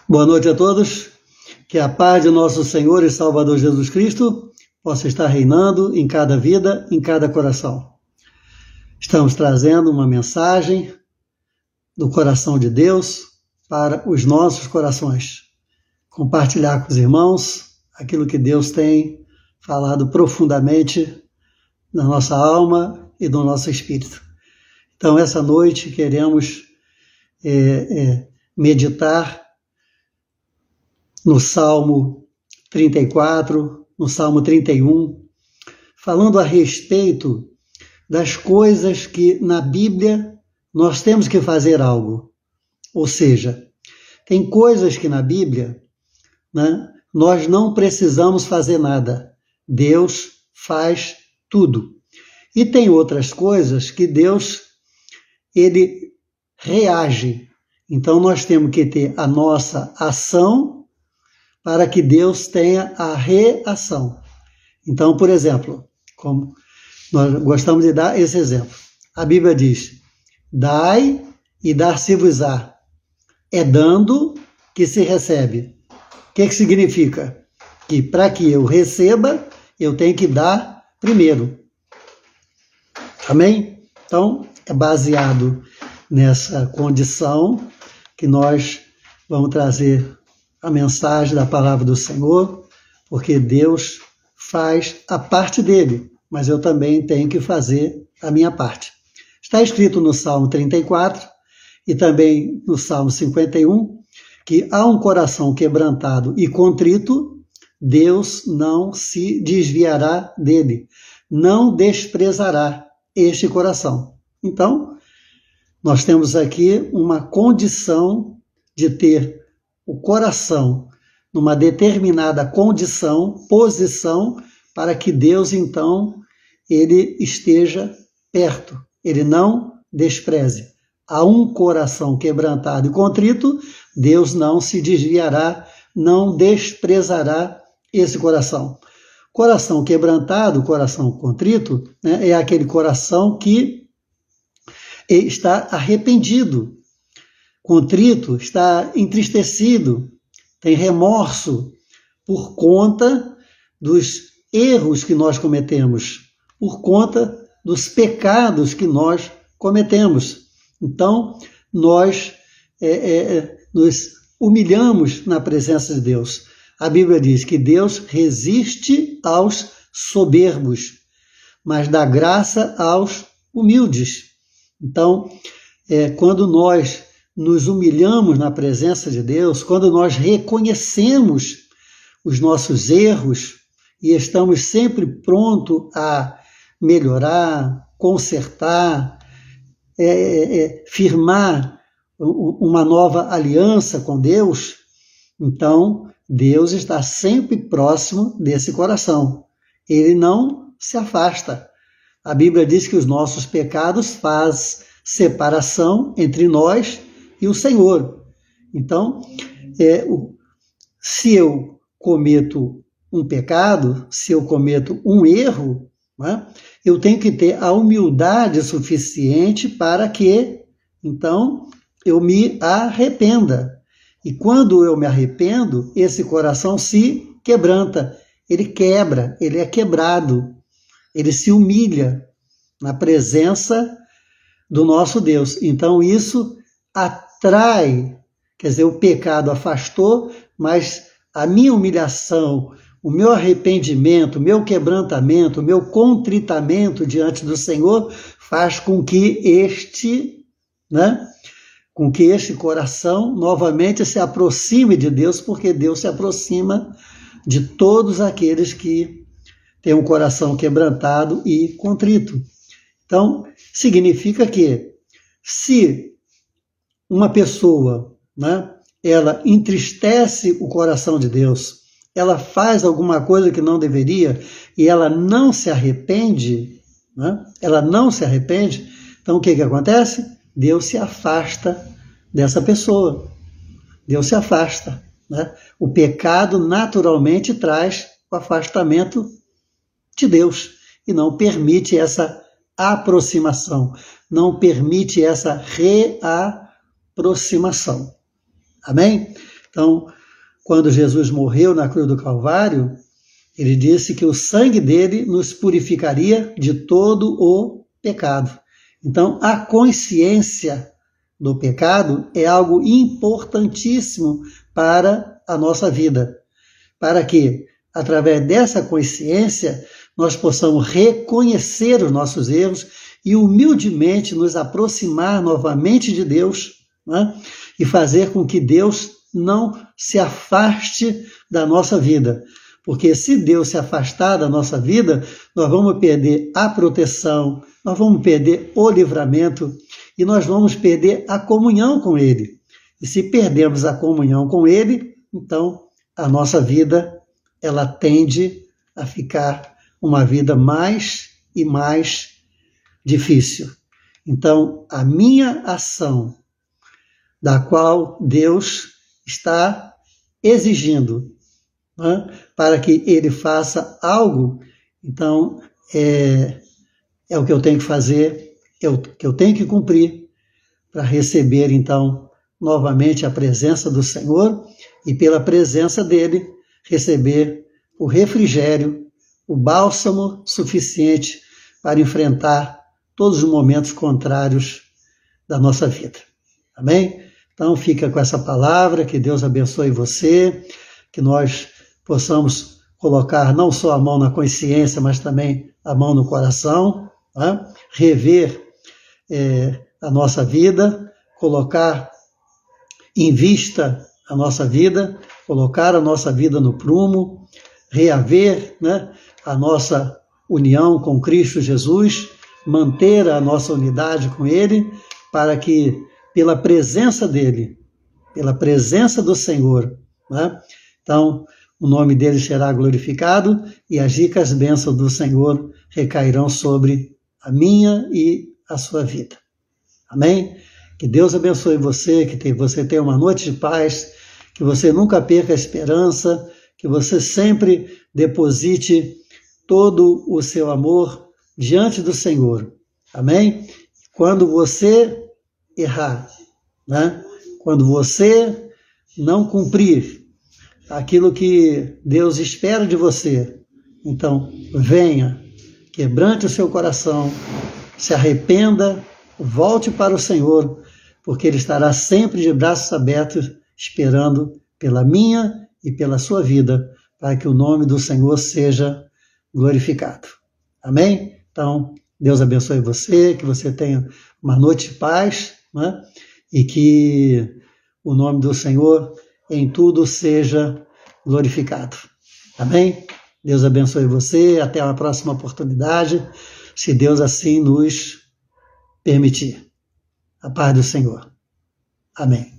Boa noite a todos, que a paz de nosso Senhor e Salvador Jesus Cristo possa estar reinando em cada vida, em cada coração. Estamos trazendo uma mensagem do coração de Deus para os nossos corações. Compartilhar com os irmãos aquilo que Deus tem falado profundamente na nossa alma e no nosso espírito. Então, essa noite queremos meditar no Salmo 34, no Salmo 31, falando a respeito das coisas que na Bíblia nós temos que fazer algo. Ou seja, tem coisas que na Bíblia, né, nós não precisamos fazer nada. Deus faz tudo. E tem outras coisas que Deus, ele reage. Então nós temos que ter a nossa ação para que Deus tenha a reação. Então, por exemplo, como nós gostamos de dar esse exemplo, a Bíblia diz: dai e dar-se-vos-á. É dando que se recebe. O que significa? Que para que eu receba, eu tenho que dar primeiro. Amém? Então, é baseado nessa condição que nós vamos trazer a mensagem da palavra do Senhor, porque Deus faz a parte dele, mas eu também tenho que fazer a minha parte. Está escrito no Salmo 34 e também no Salmo 51 que há um coração quebrantado e contrito, Deus não se desviará dele, não desprezará este coração. Então, nós temos aqui uma condição de ter o coração numa determinada condição, posição, para que Deus, então, ele esteja perto, ele não despreze. A um coração quebrantado e contrito, Deus não se desviará, não desprezará esse coração. Coração quebrantado, coração contrito, né, é aquele coração que está arrependido. Contrito, está entristecido, tem remorso por conta dos erros que nós cometemos, por conta dos pecados que nós cometemos. Então, nós nos humilhamos na presença de Deus. A Bíblia diz que Deus resiste aos soberbos, mas dá graça aos humildes. Então, quando nós nos humilhamos na presença de Deus, quando nós reconhecemos os nossos erros e estamos sempre prontos a melhorar, consertar, firmar uma nova aliança com Deus, então Deus está sempre próximo desse coração. Ele não se afasta. A Bíblia diz que os nossos pecados fazem separação entre nós e o Senhor. Então, se eu cometo um pecado, se eu cometo um erro, né, eu tenho que ter a humildade suficiente para que, então, eu me arrependa. E quando eu me arrependo, esse coração se quebranta, ele quebra, ele é quebrado, ele se humilha na presença do nosso Deus. Então, isso atrai, quer dizer, o pecado afastou, mas a minha humilhação, o meu arrependimento, o meu quebrantamento, o meu contritamento diante do Senhor faz com que este coração novamente se aproxime de Deus, porque Deus se aproxima de todos aqueles que têm um coração quebrantado e contrito. Então, significa que se uma pessoa, né, ela entristece o coração de Deus, ela faz alguma coisa que não deveria e ela não se arrepende, né, então o que acontece? Deus se afasta dessa pessoa. Deus se afasta. Né? O pecado naturalmente traz o afastamento de Deus e não permite essa aproximação, não permite essa reaproximação. Amém? Então, quando Jesus morreu na cruz do Calvário, ele disse que o sangue dele nos purificaria de todo o pecado. Então, a consciência do pecado é algo importantíssimo para a nossa vida, para que, através dessa consciência, nós possamos reconhecer os nossos erros e humildemente nos aproximar novamente de Deus, né? E fazer com que Deus não se afaste da nossa vida. Porque se Deus se afastar da nossa vida, nós vamos perder a proteção, nós vamos perder o livramento e nós vamos perder a comunhão com Ele. E se perdemos a comunhão com Ele, então a nossa vida ela tende a ficar uma vida mais e mais difícil. Então, a minha ação, da qual Deus está exigindo, né, para que Ele faça algo, então é o que eu tenho que fazer, que eu tenho que cumprir para receber, então, novamente a presença do Senhor e pela presença dEle receber o refrigério, o bálsamo suficiente para enfrentar todos os momentos contrários da nossa vida. Amém? Então fica com essa palavra, que Deus abençoe você, que nós possamos colocar não só a mão na consciência, mas também a mão no coração, né? Rever a nossa vida, colocar em vista a nossa vida, colocar a nossa vida no prumo, reaver, né, a nossa união com Cristo Jesus, manter a nossa unidade com Ele, para que, pela presença dEle, pela presença do Senhor, né, então, o nome dEle será glorificado e as ricas bênçãos do Senhor recairão sobre a minha e a sua vida. Amém? Que Deus abençoe você, que você tenha uma noite de paz, que você nunca perca a esperança, que você sempre deposite todo o seu amor diante do Senhor. Amém? Quando você errar, né? Quando você não cumprir aquilo que Deus espera de você, então venha, quebrante o seu coração, se arrependa, volte para o Senhor, porque Ele estará sempre de braços abertos, esperando pela minha e pela sua vida, para que o nome do Senhor seja glorificado. Amém? Então, Deus abençoe você, que você tenha uma noite de paz, né? E que o nome do Senhor em tudo seja glorificado. Amém? Deus abençoe você, até a próxima oportunidade, se Deus assim nos permitir. A paz do Senhor. Amém.